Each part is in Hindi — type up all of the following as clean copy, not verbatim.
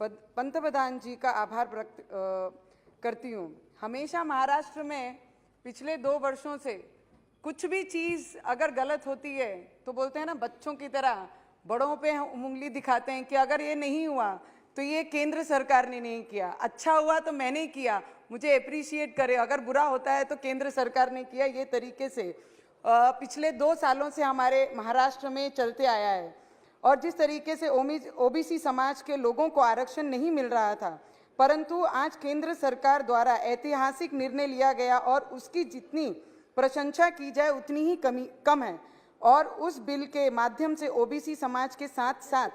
पंतप्रधान जी का आभार व्यक्त करती हूँ। हमेशा महाराष्ट्र में पिछले 2 वर्षों से कुछ भी चीज़ अगर गलत होती है तो बोलते हैं ना, बच्चों की तरह बड़ों पे हम उंगली दिखाते हैं कि अगर ये नहीं हुआ तो ये केंद्र सरकार ने नहीं किया, अच्छा हुआ तो मैंने किया, मुझे अप्रिशिएट करे, अगर बुरा होता है तो केंद्र सरकार ने किया। ये तरीके से पिछले 2 सालों से हमारे महाराष्ट्र में चलते आया है। और जिस तरीके से ओबीसी समाज के लोगों को आरक्षण नहीं मिल रहा था, परंतु आज केंद्र सरकार द्वारा ऐतिहासिक निर्णय लिया गया और उसकी जितनी प्रशंसा की जाए उतनी ही कम है। और उस बिल के माध्यम से ओबीसी समाज के साथ साथ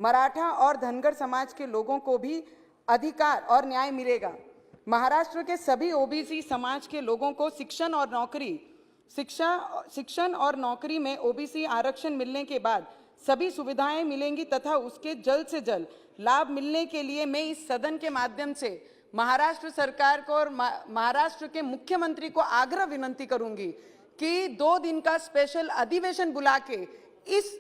मराठा और धनगर समाज के लोगों को भी अधिकार और न्याय मिलेगा। महाराष्ट्र के सभी ओबीसी समाज के लोगों को शिक्षण और नौकरी में ओबीसी आरक्षण मिलने के बाद सभी सुविधाएं मिलेंगी तथा उसके जल्द से जल्द लाभ मिलने के लिए मैं इस सदन के माध्यम से महाराष्ट्र सरकार को और महाराष्ट्र के मुख्यमंत्री को आग्रह विनंती करूंगी कि 2 दिन का स्पेशल अधिवेशन बुला के इस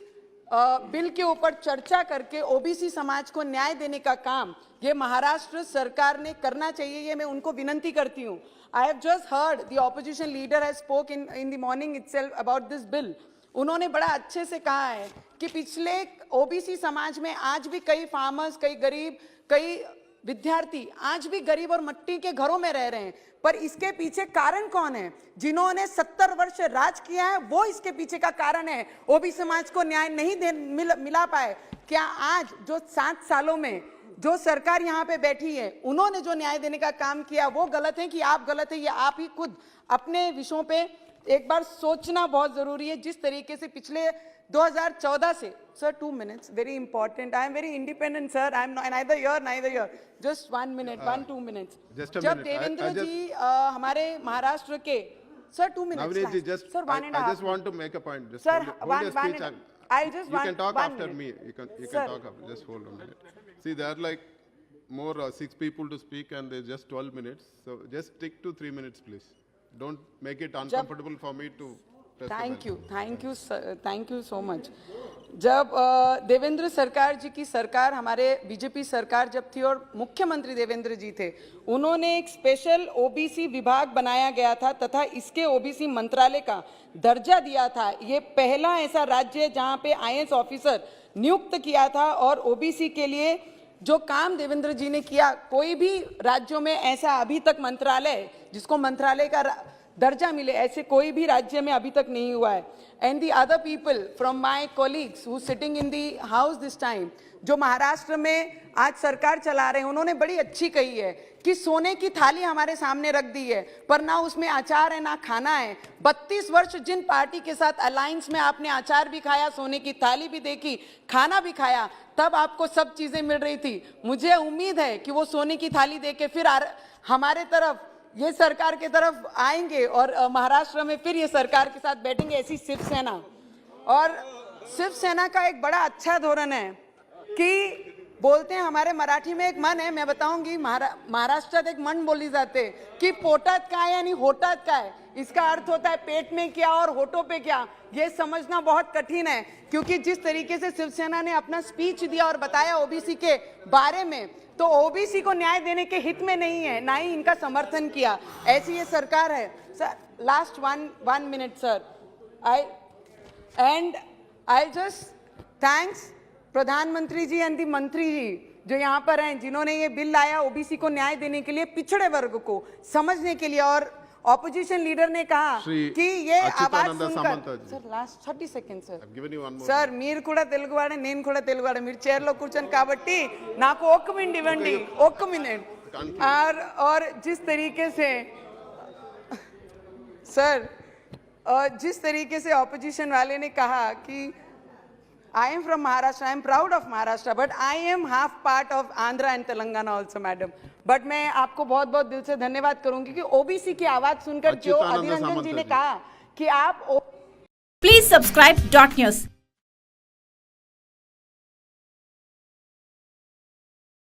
बिल के ऊपर चर्चा करके ओबीसी समाज को न्याय देने का काम ये महाराष्ट्र सरकार ने करना चाहिए। ये मैं उनको विनंती करती हूँ। I have just heard the opposition leader has spoke in the morning itself about this bill. उन्होंने बड़ा अच्छे से कहा है कि पिछले ओबीसी समाज में आज भी कई फार्मर्स, कई गरीब, कई विद्यार्थी आज भी गरीब और मिट्टी के घरों में रह रहे हैं। पर इसके पीछे कारण कौन है? जिन्होंने 70 वर्ष राज किया है वो इसके पीछे का कारण है। ओबीसी समाज को न्याय नहीं मिला पाए। क्या आज जो 7 सालों में जो सरकार यहाँ पे बैठी है उन्होंने जो न्याय देने का काम किया वो गलत है कि आप गलत है? ये आप ही खुद अपने विषयों पे एक बार सोचना बहुत जरूरी है। जिस तरीके से पिछले 2014 से, sir 2 minutes, very important, I am very independent sir, I am neither here, just 1 minute, 1-2 minutes. जब देवेंद्र जी हमारे महाराष्ट्र के, sir 2 minutes, sir 1.5. I just want to make a point. Just sir, hold your speech. You can talk after minute. me. You can talk after. Just hold a minute. See, there are like more 6 people to speak and there's just 12 minutes. So just stick to 3 minutes, please. Don't make it uncomfortable for me to. Thank you so much. जब देवेंद्र सरकार जी की सरकार, हमारे बीजेपी सरकार जब थी और मुख्यमंत्री देवेंद्र जी थे, उन्होंने एक स्पेशल ओबीसी विभाग बनाया गया था तथा इसके ओबीसी मंत्रालय का दर्जा दिया था। ये पहला ऐसा राज्य है जहां पे आईएएस ऑफिसर नियुक्त किया था। और ओबीसी के लिए जो काम देवेंद्र जी ने किया, कोई भी राज्यों में ऐसा अभी तक मंत्रालय जिसको मंत्रालय का दर्जा मिले, ऐसे कोई भी राज्य में अभी तक नहीं हुआ है। And the other people from my colleagues who sitting in the house this time, जो महाराष्ट्र में आज सरकार चला रहे हैं, उन्होंने बड़ी अच्छी कही है कि सोने की थाली हमारे सामने रख दी है पर ना उसमें अचार है ना खाना है। 32 वर्ष जिन पार्टी के साथ अलायंस में आपने अचार भी खाया, सोने की थाली भी देखी, खाना भी खाया, तब आपको सब चीजें मिल रही थी। मुझे उम्मीद है कि वो सोने की थाली देके फिर हमारे तरफ, ये सरकार की तरफ आएंगे और महाराष्ट्र में फिर ये सरकार के साथ बैठेंगे। ऐसी शिवसेना, और शिवसेना का एक बड़ा अच्छा धोरण है कि बोलते हैं, हमारे मराठी में एक मन है, मैं बताऊंगी, महाराष्ट्रात एक मन बोली जाते कि पोटात काय यानी होटात काय। इसका अर्थ होता है पेट में क्या और होठों पे क्या। ये समझना बहुत कठिन है क्योंकि जिस तरीके से शिवसेना ने अपना स्पीच दिया और बताया ओबीसी के बारे में, तो ओबीसी को न्याय देने के हित में नहीं है, ना ही इनका समर्थन किया। ऐसी ये सरकार है। Sir last one minute sir, I just thanks प्रधानमंत्री जी एंड दी मंत्री जी जो यहाँ पर हैं, जिन्होंने ये बिल लाया ओबीसी को न्याय देने के लिए, पिछड़े वर्ग को समझने के लिए। और ऑपोजिशन लीडर ने कहा कि ये आवाज सुनकर, सर लास्ट 30 सेकंड सर మీరు కూడా తెలుగువాడే నేను కూడా తెలుగువాడే, మీరు చైర్ లో కూర్చొని కాబట్టి నాకు 1 మినిట్ ఇవ్వండి, 1 మినిట్। और जिस तरीके से सर, जिस तरीके से ऑपोजिशन वाले ने कहा कि I am from Maharashtra, I am proud of Maharashtra, but I am half part of Andhra and Telangana also, madam. But मैं आपको बहुत बहुत दिल से धन्यवाद करूंगी कि ओबीसी की आवाज सुनकर जो अधीर रंजन जी ने कहा कि आप Please subscribe .news.